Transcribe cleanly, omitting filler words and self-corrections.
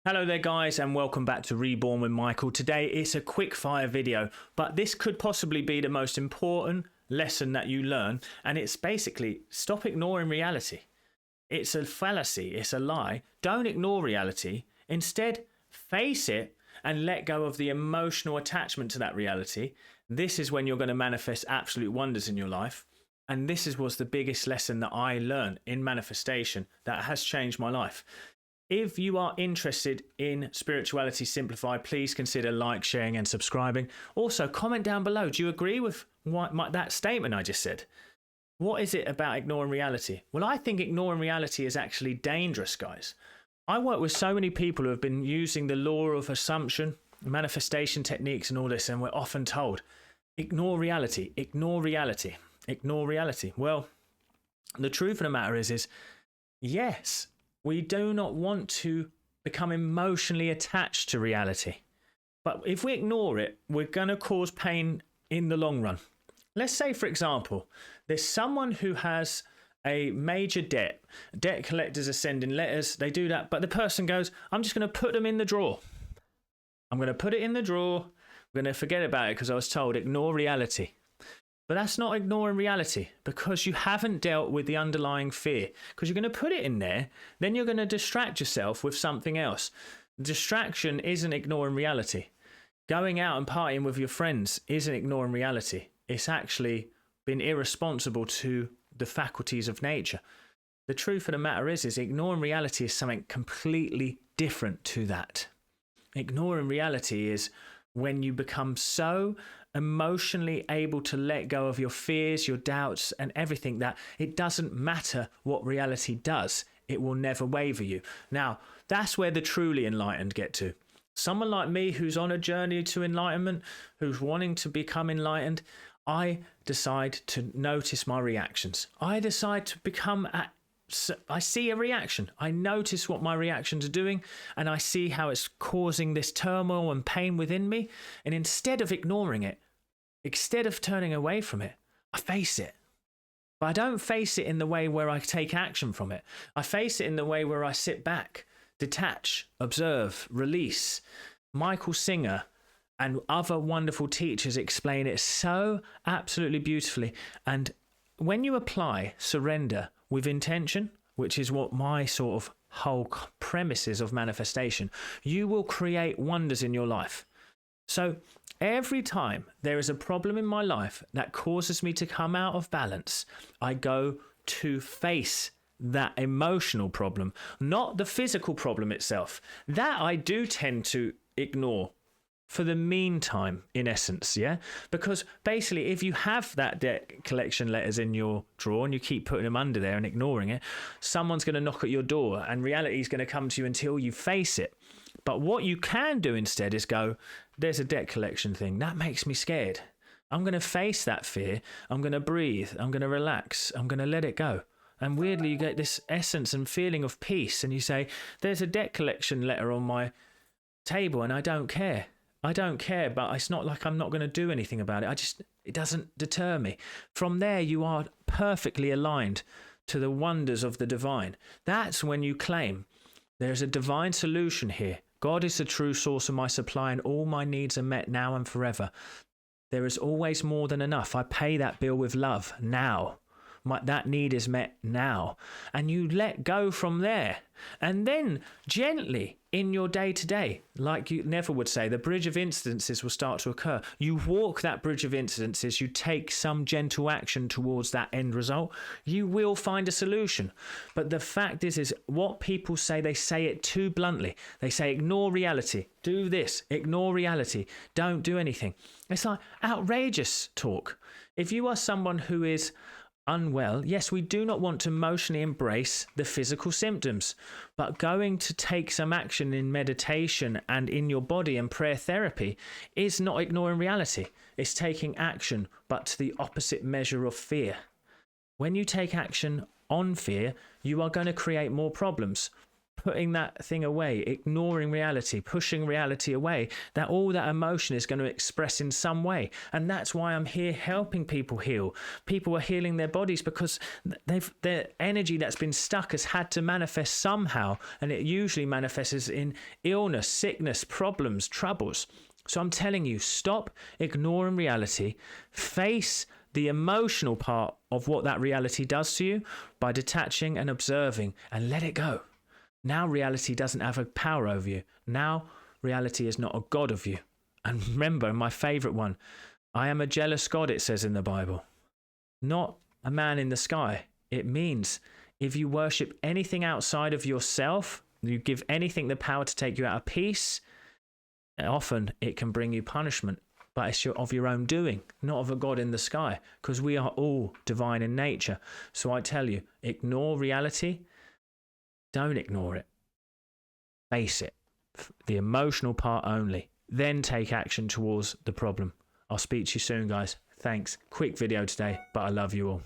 Hello there guys, and welcome back to Reborn with Michael. Today it's a quick fire video, but this could possibly be the most important lesson that you learn, and it's basically stop ignoring reality. It's a fallacy, it's a lie. Don't ignore reality. Instead, face it and let go of the emotional attachment to that reality. This is when you're going to manifest absolute wonders in your life. And this was the biggest lesson that I learned in manifestation that has changed my life. If you are interested in Spirituality Simplified, please consider like, sharing and subscribing. Also, comment down below. Do you agree with that statement I just said? What is it about ignoring reality? Well, I think ignoring reality is actually dangerous, guys. I work with so many people who have been using the law of assumption, manifestation techniques and all this, and we're often told, ignore reality, ignore reality, ignore reality. Well, the truth of the matter is yes, we do not want to become emotionally attached to reality. But if we ignore it, we're going to cause pain in the long run. Let's say, for example, there's someone who has a major debt. Debt collectors are sending letters. They do that. But the person goes, I'm just going to put them in the drawer. I'm going to put it in the drawer. I'm going to forget about it because I was told ignore reality. But that's not ignoring reality, because you haven't dealt with the underlying fear. Because you're going to put it in there, then you're going to distract yourself with something else. Distraction isn't ignoring reality. Going out and partying with your friends isn't ignoring reality. It's actually being irresponsible to the faculties of nature. The truth of the matter is ignoring reality is something completely different to that. Ignoring reality is when you become so emotionally able to let go of your fears, your doubts, and everything that it doesn't matter what reality does, it will never waver you. Now, that's where the truly enlightened get to. Someone like me who's on a journey to enlightenment, who's wanting to become enlightened, I decide to notice my reactions. I decide to become I see a reaction. I notice what my reactions are doing, and I see how it's causing this turmoil and pain within me. And instead of ignoring it, instead of turning away from it, I face it. But I don't face it in the way where I take action from it. I face it in the way where I sit back, detach, observe, release. Michael Singer and other wonderful teachers explain it so absolutely beautifully. And when you apply surrender with intention, which is what my sort of whole premise is of manifestation, you will create wonders in your life. So every time there is a problem in my life that causes me to come out of balance, I go to face that emotional problem, not the physical problem itself. That I do tend to ignore for the meantime, in essence, yeah? Because basically, if you have that debt collection letters in your drawer and you keep putting them under there and ignoring it, someone's going to knock at your door and reality is going to come to you until you face it. But what you can do instead is go, there's a debt collection thing. That makes me scared. I'm going to face that fear. I'm going to breathe. I'm going to relax. I'm going to let it go. And weirdly, you get this essence and feeling of peace. And you say, there's a debt collection letter on my table and I don't care. I don't care, but it's not like I'm not going to do anything about it. It doesn't deter me. From there, you are perfectly aligned to the wonders of the divine. That's when you claim there's a divine solution here. God is the true source of my supply and all my needs are met now and forever. There is always more than enough. I pay that bill with love now. That need is met now. And you let go from there. And then gently in your day-to-day, like Neville would say, the bridge of incidences will start to occur. You walk that bridge of incidences, you take some gentle action towards that end result, you will find a solution. But the fact is what people say, they say it too bluntly. They say, ignore reality, do this, ignore reality, don't do anything. It's like outrageous talk. If you are someone who is unwell, yes, we do not want to emotionally embrace the physical symptoms, but going to take some action in meditation and in your body and prayer therapy is not ignoring reality. It's taking action, but to the opposite measure of fear. When you take action on fear, you are going to create more problems. putting that thing away, ignoring reality, pushing reality away, that all that emotion is going to express in some way. And that's why I'm here helping people heal. People are healing their bodies because their energy that's been stuck has had to manifest somehow, and it usually manifests in illness, sickness, problems, troubles. So I'm telling you, stop ignoring reality, face the emotional part of what that reality does to you by detaching and observing, and let it go. Now reality doesn't have a power over you. Now reality is not a god of you. And remember, my favorite one, I am a jealous God, it says in the Bible. Not a man in the sky. It means if you worship anything outside of yourself, you give anything the power to take you out of peace, often it can bring you punishment. But it's of your own doing, not of a God in the sky, because we are all divine in nature. So I tell you, ignore reality. Don't ignore it. Face it. The emotional part only. Then take action towards the problem. I'll speak to you soon, guys. Thanks. Quick video today, but I love you all.